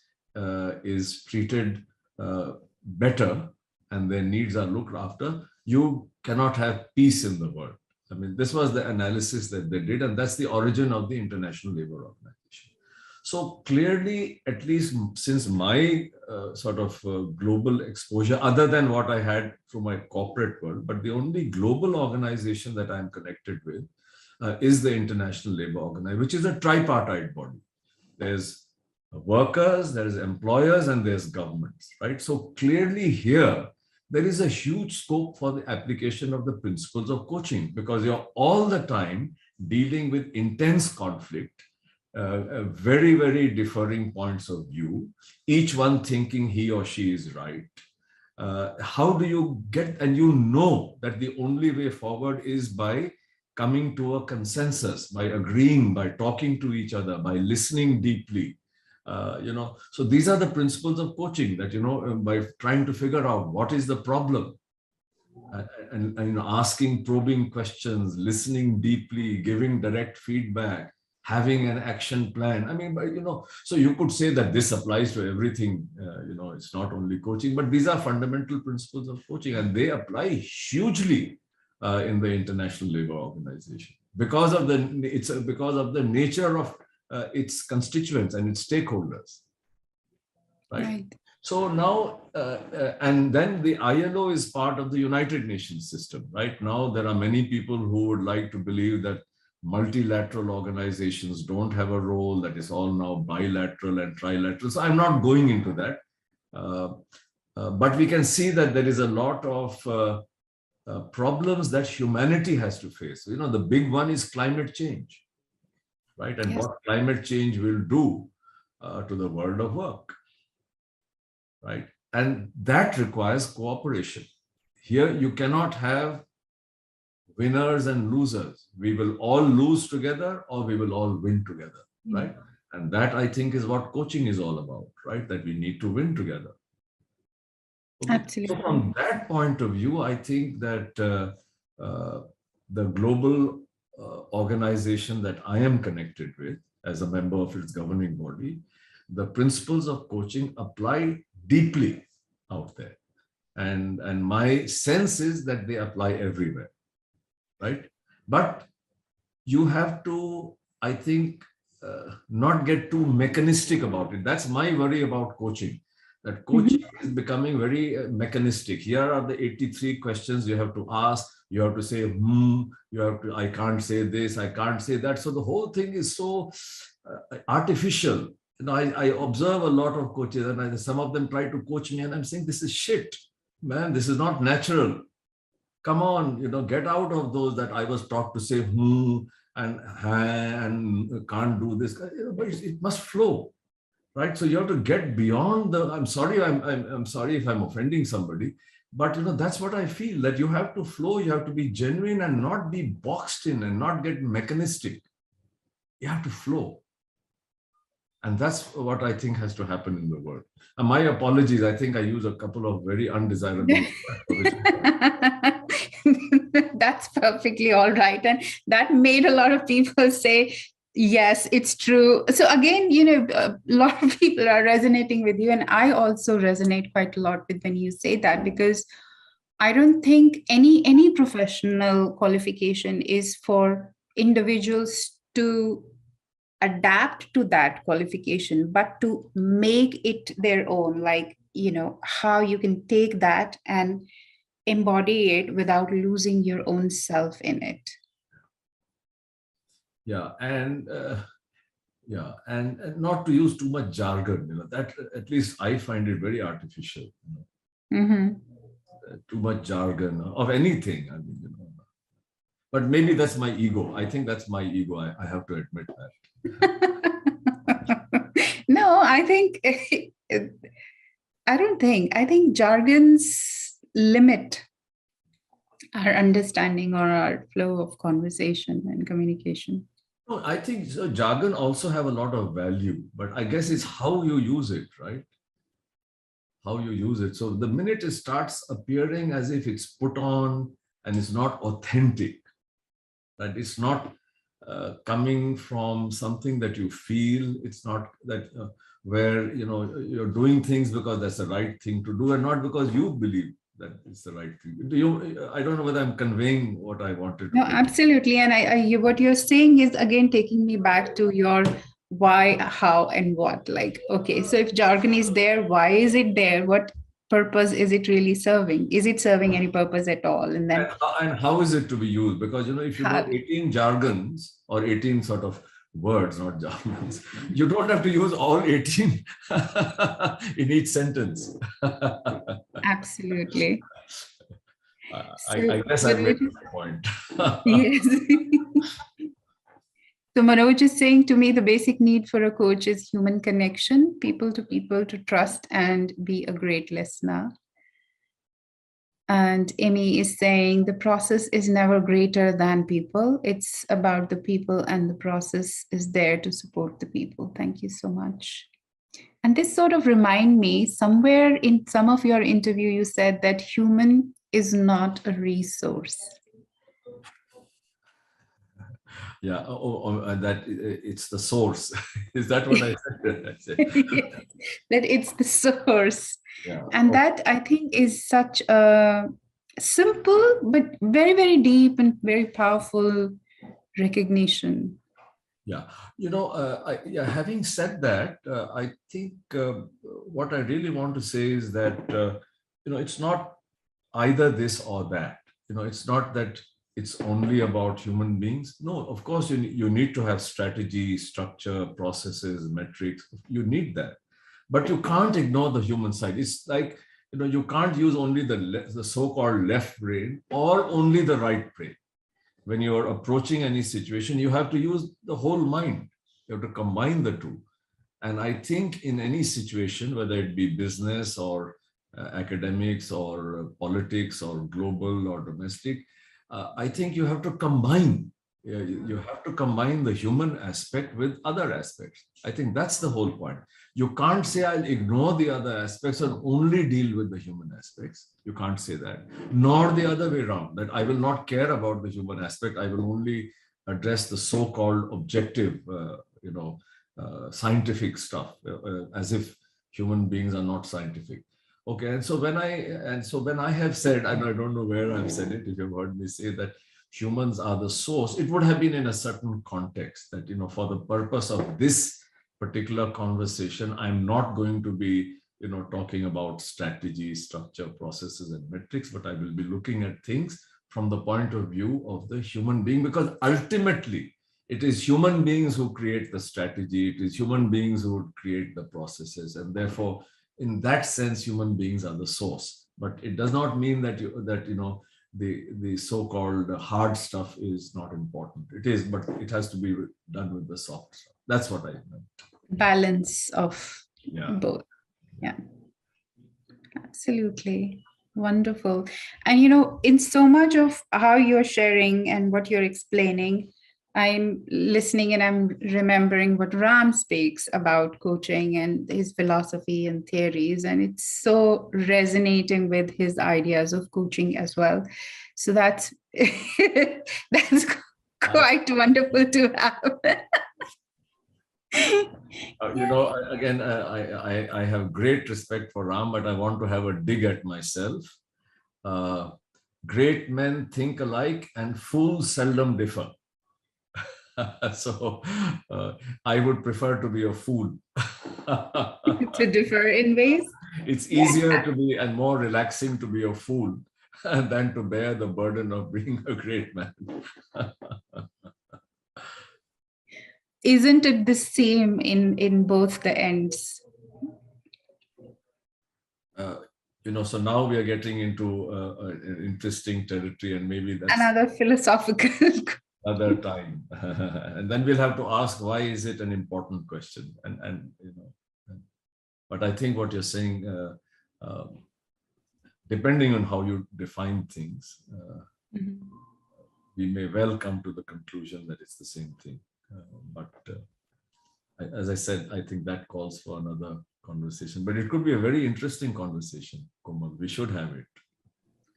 is treated better and their needs are looked after, you cannot have peace in the world. I mean, this was the analysis that they did, and that's the origin of the International Labour Organization. So clearly, at least since my sort of global exposure, other than what I had through my corporate world, but the only global organization that I'm connected with is the International Labour Organization, which is a tripartite body. There's workers, there's employers, and there's governments, right? So clearly here, there is a huge scope for the application of the principles of coaching, because you're all the time dealing with intense conflict, very, very differing points of view, each one thinking he or she is right. How do you get, and you know that the only way forward is by coming to a consensus, by agreeing, by talking to each other, by listening deeply. So these are the principles of coaching, that, by trying to figure out what is the problem, and asking probing questions, listening deeply, giving direct feedback, having an action plan. I mean, so you could say that this applies to everything. It's not only coaching, but these are fundamental principles of coaching, and they apply hugely in the International Labour Organization because of the nature of its constituents and its stakeholders, right? So now, and then the ILO is part of the United Nations system, right? Now there are many people who would like to believe that multilateral organizations don't have a role, that is all now bilateral and trilateral. So I'm not going into that. But we can see that there is a lot of problems that humanity has to face. The big one is climate change, right? And what climate change will do to the world of work, right? And that requires cooperation. Here, you cannot have winners and losers. We will all lose together, or we will all win together, right? And that, I think, is what coaching is all about, right? That we need to win together. Okay. Absolutely. So from that point of view, I think that the global organization that I am connected with as a member of its governing body, the principles of coaching apply deeply out there. And my sense is that they apply everywhere, right? But you have to, I think, not get too mechanistic about it. That's my worry about coaching, that coaching is becoming very mechanistic. Here are the 83 questions you have to ask. You have to say, you have to, I can't say this, I can't say that. So the whole thing is so artificial. I observe a lot of coaches, and some of them try to coach me, and I'm saying, this is shit, man. This is not natural. Come on, get out of those that I was taught to say and can't do this. But it must flow, right? So you have to get beyond the. I'm sorry. I'm sorry if I'm offending somebody, but that's what I feel. That you have to flow. You have to be genuine and not be boxed in and not get mechanistic. You have to flow. And that's what I think has to happen in the world. And my apologies, I think I use a couple of very undesirable That's perfectly all right. And that made a lot of people say, yes, it's true. So again, a lot of people are resonating with you. And I also resonate quite a lot with when you say that, because I don't think any professional qualification is for individuals to adapt to that qualification, but to make it their own, like, how you can take that and embody it without losing your own self in it. Yeah, and not to use too much jargon, that at least I find it very artificial. Too much jargon of anything. I mean, but maybe that's my ego. I think that's my ego. I have to admit that. No, I think jargons limit our understanding or our flow of conversation and communication. No, I think so jargon also have a lot of value, but I guess it's how you use it, right? How you use it. So the minute it starts appearing as if it's put on and it's not authentic, that it's not coming from something that you feel, it's not that where you're doing things because that's the right thing to do and not because you believe that it's the right thing. I don't know whether I'm conveying what I wanted to No, convey. absolutely. And what you're saying is again taking me back to your why, how, and what. Like, okay, so if jargon is there, why is it there? What purpose is it really serving? Is it serving any purpose at all? And then And how is it to be used? Because if you know how, 18 jargons or 18 sort of words, not jargons, you don't have to use all 18 in each sentence. absolutely. I So, guess I made Manoj, my point. yes. So Manoj is saying to me, the basic need for a coach is human connection, people to trust and be a great listener. And Amy is saying the process is never greater than people. It's about the people, and the process is there to support the people. Thank you so much. And this sort of remind me, somewhere in some of your interview, you said that human is not a resource. Yeah, that it's the source. Is that what I said? Yes, that it's the source. Yeah. And that I think is such a simple but very, very deep and very powerful recognition. Yeah, yeah, having said that, I think what I really want to say is that it's not either this or that. It's not that it's only about human beings. No, of course you need to have strategy, structure, processes, metrics. You need that, but you can't ignore the human side. It's like you can't use only the so-called left brain or only the right brain. When you're approaching any situation, you have to use the whole mind. You have to combine the two. And I think in any situation, whether it be business or academics or politics or global or domestic, I think you have to combine. You have to combine the human aspect with other aspects. I think that's the whole point. You can't say I'll ignore the other aspects and only deal with the human aspects. You can't say that. Nor the other way around, that I will not care about the human aspect. I will only address the so-called objective, scientific stuff, as if human beings are not scientific. Okay, and so when I have said, and I don't know where I've said it, if you've heard me say that humans are the source, it would have been in a certain context that for the purpose of this particular conversation, I'm not going to be talking about strategy, structure, processes, and metrics, but I will be looking at things from the point of view of the human being, because ultimately it is human beings who create the strategy, it is human beings who would create the processes, and therefore in that sense human beings are the source. But it does not mean that the so-called hard stuff is not important. It is, but it has to be done with the soft stuff. That's what I meant. Balance of both. Yeah, absolutely. Wonderful. And in so much of how you're sharing and what you're explaining, I'm listening and I'm remembering what Ram speaks about coaching and his philosophy and theories, and it's so resonating with his ideas of coaching as well. So that's that's quite wonderful to have. Again, I have great respect for Ram, but I want to have a dig at myself. Great men think alike and fools seldom differ. So I would prefer to be a fool. To differ in ways. It's easier to be and more relaxing to be a fool than to bear the burden of being a great man. Isn't it the same in both the ends? So now we are getting into an interesting territory, and maybe that's another philosophical other time. And then we'll have to ask, why is it an important question? But I think what you're saying, depending on how you define things, Mhm. We may well come to the conclusion that it's the same thing. But as I said, I think that calls for another conversation. But it could be a very interesting conversation, Komal. We should have it.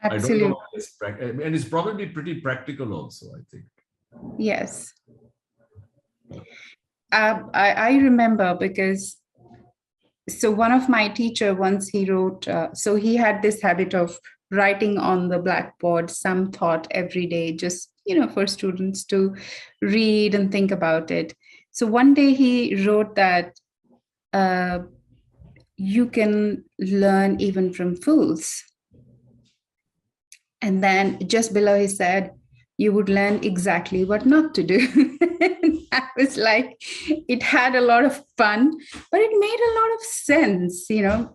I don't know. Absolutely. And it's probably pretty practical also, I think. Yes. I remember because so one of my teacher once he wrote, so he had this habit of writing on the blackboard some thought every day, just for students to read and think about it. So one day he wrote that uh, you can learn even from fools. And then just below he said, you would learn exactly what not to do. I was like, it had a lot of fun, but it made a lot of sense,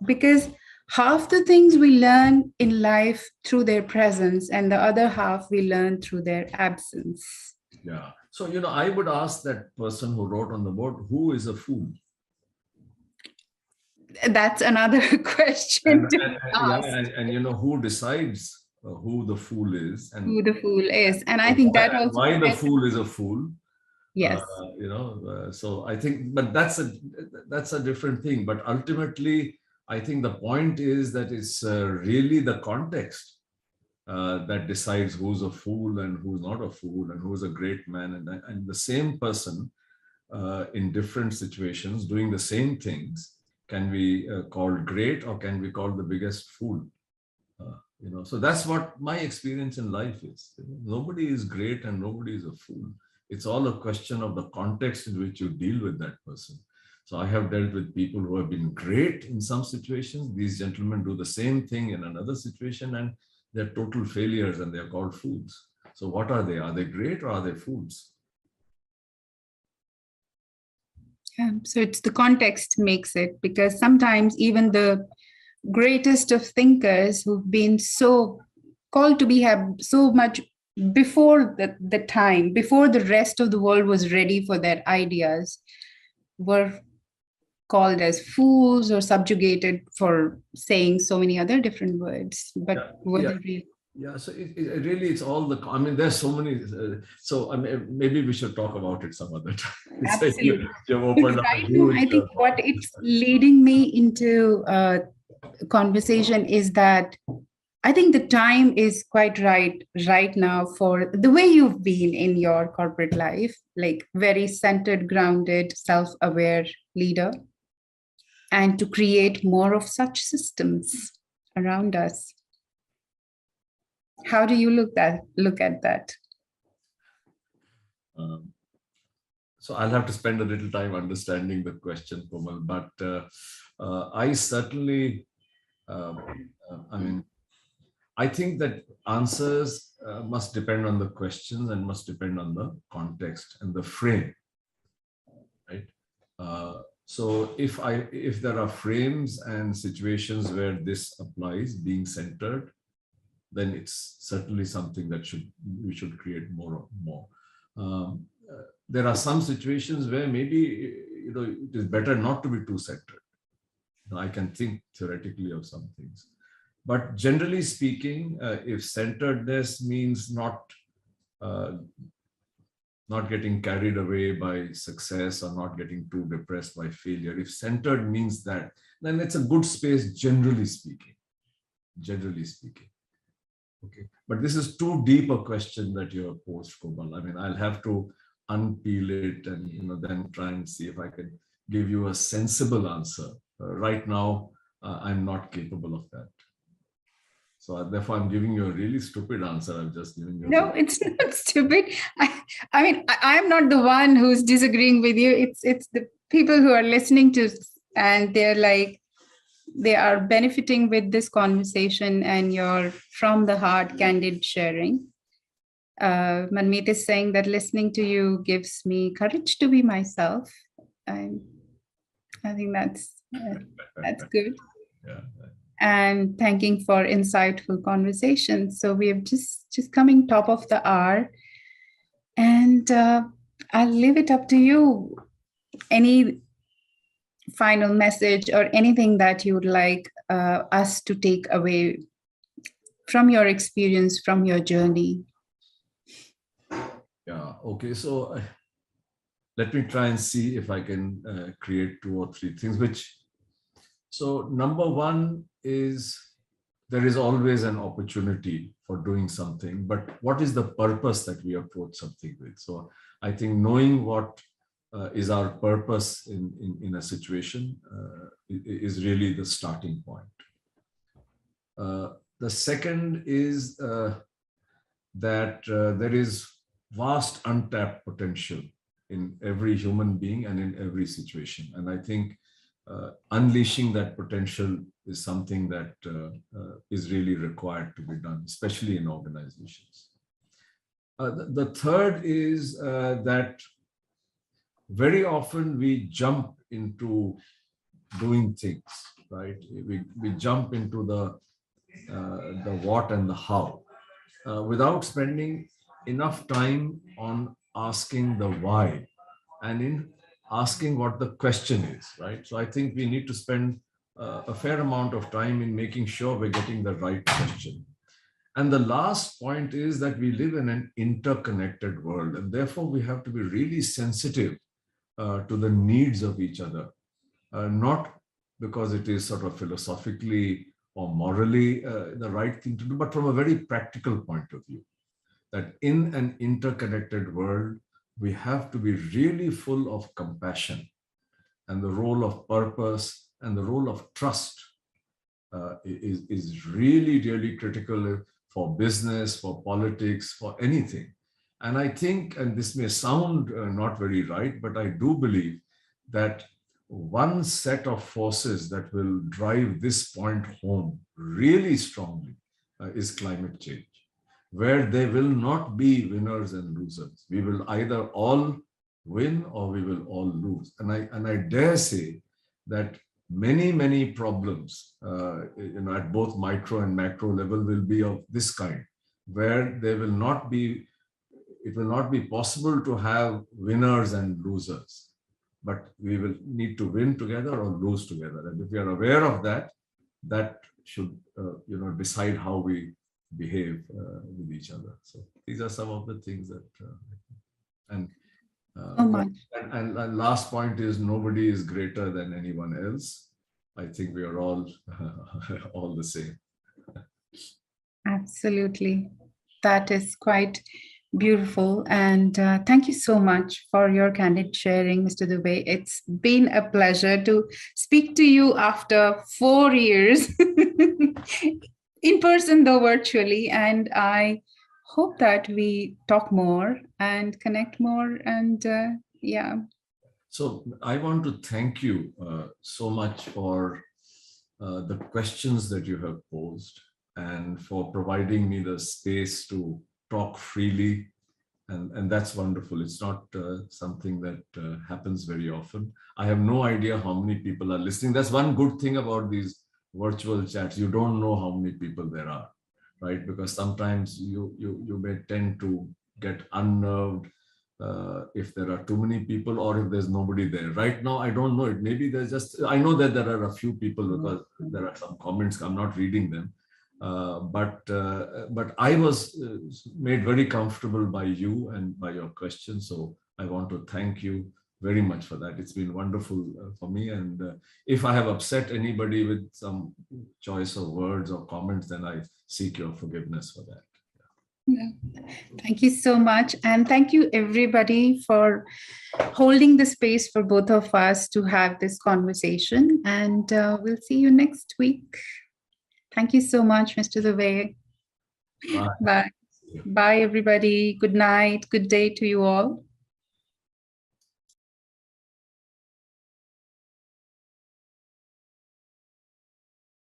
because half the things we learn in life through their presence, and the other half we learn through their absence. Yeah. So, I would ask that person who wrote on the board, who is a fool? That's another question to ask. Who decides who the fool is and Who the fool is. And I think that also why the fool is a fool. Yes. So I think, but that's a different thing. But ultimately, I think the point is that it's really the context that decides who's a fool and who's not a fool and who's a great man. And the same person in different situations doing the same things can be called great or can be called the biggest fool. So that's what my experience in life is. Nobody is great and nobody is a fool. It's all a question of the context in which you deal with that person. So I have dealt with people who have been great in some situations. These gentlemen do the same thing in another situation and they're total failures and they're called fools. So what are they? Are they great or are they fools? Yeah, so it's the context makes it, because sometimes even the greatest of thinkers who've been so called to be have so much before the time, before the rest of the world was ready for their ideas, were called as fools or subjugated for saying so many other different words. But were they really? Yeah, so it really, it's all there's so many. So maybe we should talk about it some other time. Absolutely. You've opened up Right now, I think what it's leading me into conversation is that I think the time is quite right now for the way you've been in your corporate life, like very centered, grounded, self-aware leader, and to create more of such systems around us. How do you look at that? So I'll have to spend a little time understanding the question, Komal, but I certainly, I think that answers must depend on the questions and must depend on the context and the frame, right? So if there are frames and situations where this applies, being centered, then it's certainly something that we should create more. There are some situations where maybe it is better not to be too centered. I can think theoretically of some things, but generally speaking, if centeredness means not getting carried away by success or not getting too depressed by failure, if centered means that, then it's a good space, generally speaking. Okay, but this is too deep a question that you have posed, Komal. I'll have to unpeel it and then try and see if I can give you a sensible answer. Right now, I'm not capable of that. So therefore, I'm giving you a really stupid answer. I've just given you. No, it's not stupid. I'm not the one who's disagreeing with you. It's the people who are listening to, and they're like, they are benefiting with this conversation and your from the heart, candid sharing. Manmeet is saying that listening to you gives me courage to be myself. I think that's good. Yeah. And thanking for insightful conversation. So we have just coming top of the hour, and I'll leave it up to you. Any final message or anything that you would like us to take away from your experience, from your journey? Yeah. Okay. So let me try and see if I can create two or three things. So number one is there is always an opportunity for doing something, but what is the purpose that we approach something with? So I think knowing what is our purpose in a situation is really the starting point. The second is that there is vast untapped potential in every human being and in every situation. And I think unleashing that potential is something that is really required to be done, especially in organizations. The third is that very often we jump into doing things, right? We jump into the what and the how without spending enough time on asking the why and in asking what the question is, right? So I think we need to spend a fair amount of time in making sure we're getting the right question. And the last point is that we live in an interconnected world, and therefore we have to be really sensitive to the needs of each other, not because it is sort of philosophically or morally the right thing to do, but from a very practical point of view, that in an interconnected world, we have to be really full of compassion, and the role of purpose and the role of trust is really, really critical for business, for politics, for anything. And I think, and this may sound not very right, but I do believe that one set of forces that will drive this point home really strongly is climate change, where there will not be winners and losers. We will either all win or we will all lose. And I dare say that many problems, at both micro and macro level will be of this kind, where it will not be possible to have winners and losers, but we will need to win together or lose together. And if we are aware of that, that should, decide how we behave with each other. So these are some of the things that, and So much. and last point is nobody is greater than anyone else. I think we are all all the same. Absolutely. That is quite beautiful. And thank you so much for your candid sharing, Mr. Dubey. It's been a pleasure to speak to you after 4 years, in person though virtually. And I hope that we talk more and connect more. And yeah. So I want to thank you so much for the questions that you have posed and for providing me the space to talk freely. And that's wonderful. It's not something that happens very often. I have no idea how many people are listening. That's one good thing about these virtual chats. You don't know how many people there are, right? Because sometimes you may tend to get unnerved if there are too many people or if there's nobody there. Right now, I don't know it. Maybe there's just, I know that there are a few people because there are some comments, I'm not reading them. But I was made very comfortable by you and by your questions. So I want to thank you very much for that. It's been wonderful for me. And if I have upset anybody with some choice of words or comments, then I seek your forgiveness for that. Thank you so much. And thank you everybody for holding the space for both of us to have this conversation. And we'll see you next week. Thank you so much, Mr. Dubey. Bye. Bye. Bye, everybody. Good night. Good day to you all.